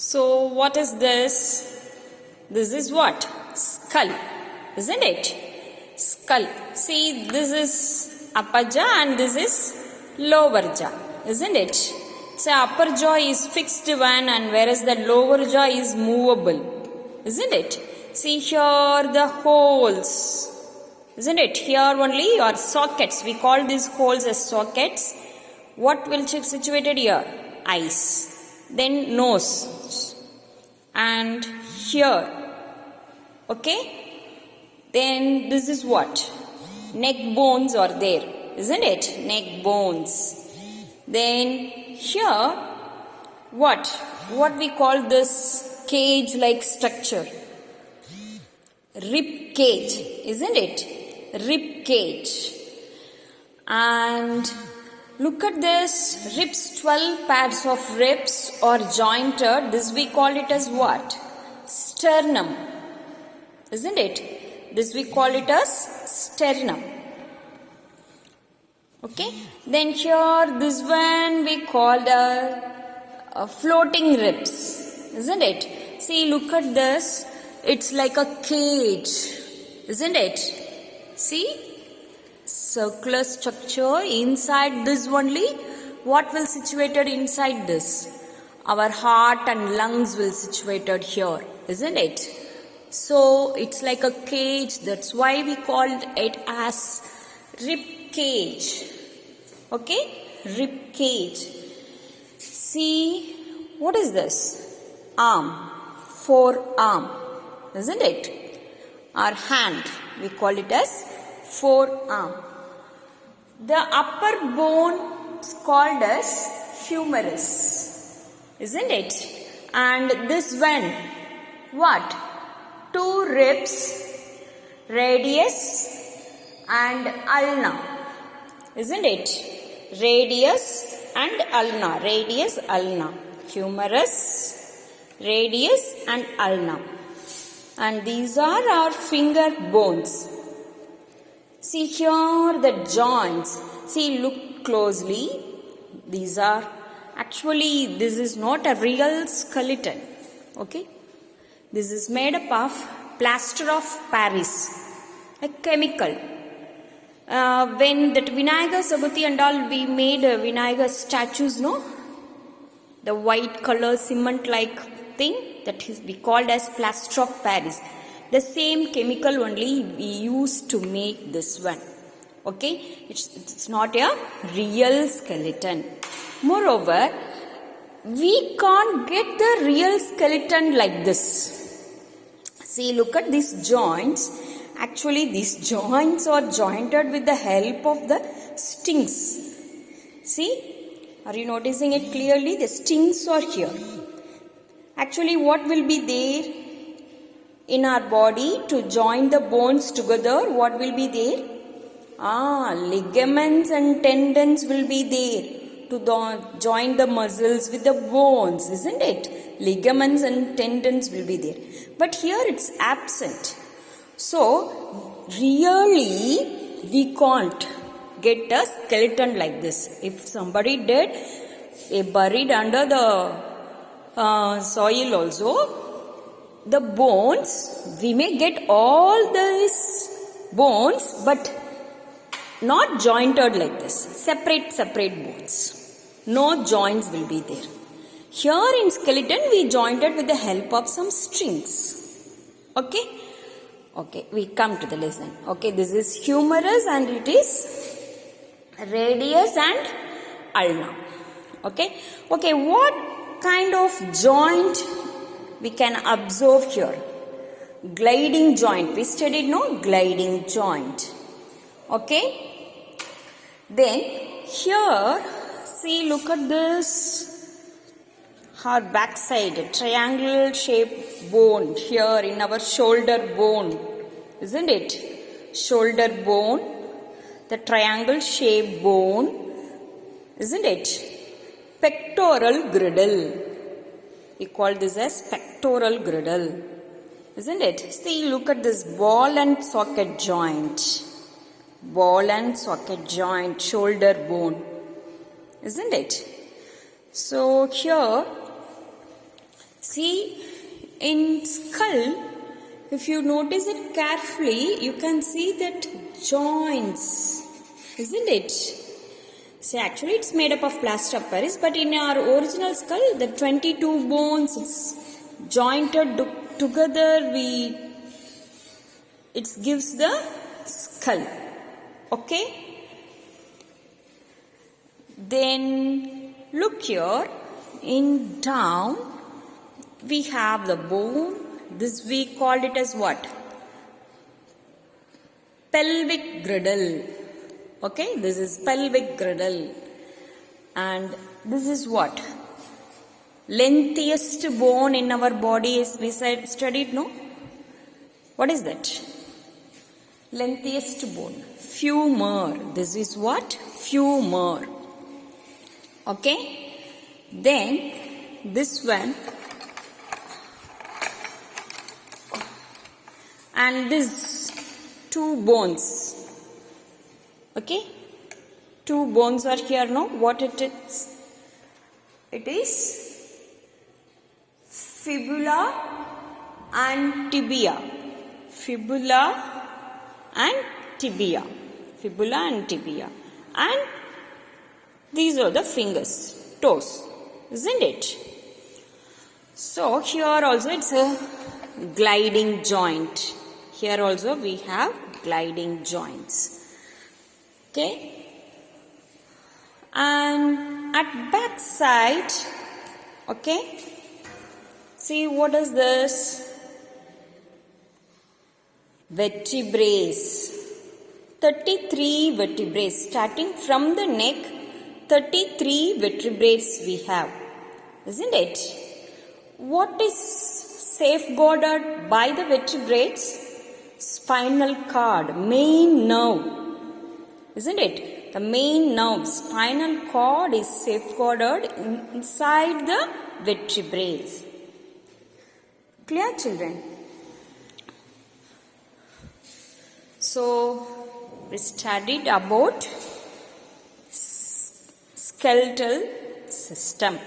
So what is this? This is what? Skull, isn't it? Skull. See, this is upper jaw and this is lower jaw, isn't it? So upper jaw is fixed one and whereas the lower jaw is movable, isn't it? See here the holes, isn't it? Here only are sockets. We call these holes as sockets. What will be situated here? Eyes. Then nose. And here. Okay? Then this is what? Neck bones are there. Isn't it? Neck bones. Then here, what? What we call this cage-like structure? Rib cage. Isn't it? Rib cage. And look at this. Ribs, 12 pairs of ribs are jointed. This we call it as what? Sternum. Isn't it? This we call it as sternum. Okay. Then here this one we call the floating ribs. Isn't it? See, look at this. It's like a cage. Isn't it? See? Circular structure. Inside this only, what will situated inside this? Our heart and lungs will situated here. Isn't it? So, it's like a cage. That's why we called it as rib cage. Okay? Rib cage. See, what is this? Arm. Forearm. Isn't it? Our hand. We call it as forearm. The upper bone is called as humerus. Isn't it? And this one, what? 2 ribs, radius and ulna. Isn't it? Radius and ulna. Radius, ulna. Humerus, radius and ulna. And these are our finger bones. See here the joints. See, look closely. These are actually, this is not a real skeleton. Okay. This is made up of plaster of Paris, a chemical. When that Vinayagar Chavuthi and all, we made Vinayagar statues, no? The white color cement like thing that is we called as plaster of Paris. The same chemical only we used to make this one. Okay? It's not a real skeleton. Moreover, we can't get the real skeleton like this. See, look at these joints. Actually, these joints are jointed with the help of the stings. See? Are you noticing it clearly? The stings are here. Actually, what will be there in our body to join the bones together? What will be there? Ligaments and tendons will be there to join the muscles with the bones, isn't it? Ligaments and tendons will be there. But here it's absent. So, really, we can't get a skeleton like this. If somebody did, buried under the soil also, the bones, we may get all these bones, but not jointed like this. Separate bones. No joints will be there. Here in skeleton, we jointed with the help of some strings. Okay? Okay, we come to the lesson. Okay, this is humerus and it is radius and ulna. Okay? Okay, what kind of joint we can observe here? Gliding joint. We studied, no? Gliding joint. Okay? Then, here, see, look at this. Our backside, triangle shaped bone here in our shoulder bone. Isn't it? Shoulder bone. The triangle shaped bone. Isn't it? Pectoral girdle. We call this as pectoral girdle. Isn't it? See, look at this ball and socket joint. Ball and socket joint, shoulder bone. Isn't it? So, here, See, in skull, if you notice it carefully, you can see that joints, isn't it? See, actually it's made up of plaster of Paris, but in our original skull, the 22 bones, it's jointed together, it gives the skull. Okay? Then look here, in down we have the bone. This we called it as what? Pelvic girdle. Okay, this is pelvic girdle. And this is what? Lengthiest bone in our body is, we studied, no? What is that? Lengthiest bone. Femur. This is what? Femur. Okay? Then this one. And this two bones. Okay? Two bones are here, no? What it is? It is fibula and tibia. Fibula and tibia. Fibula and tibia. And these are the fingers, toes, isn't it? So here also it's a gliding joint. Here also we have gliding joints. Okay? And at back side, okay? See, what is this? Vertebrae. 33 vertebrae. Starting from the neck, 33 vertebrae we have. Isn't it? What is safeguarded by the vertebrae? Spinal cord, main nerve. Isn't it? The main nerve, spinal cord, is safeguarded inside the vertebrae. Clear, children? So, we studied about skeletal system.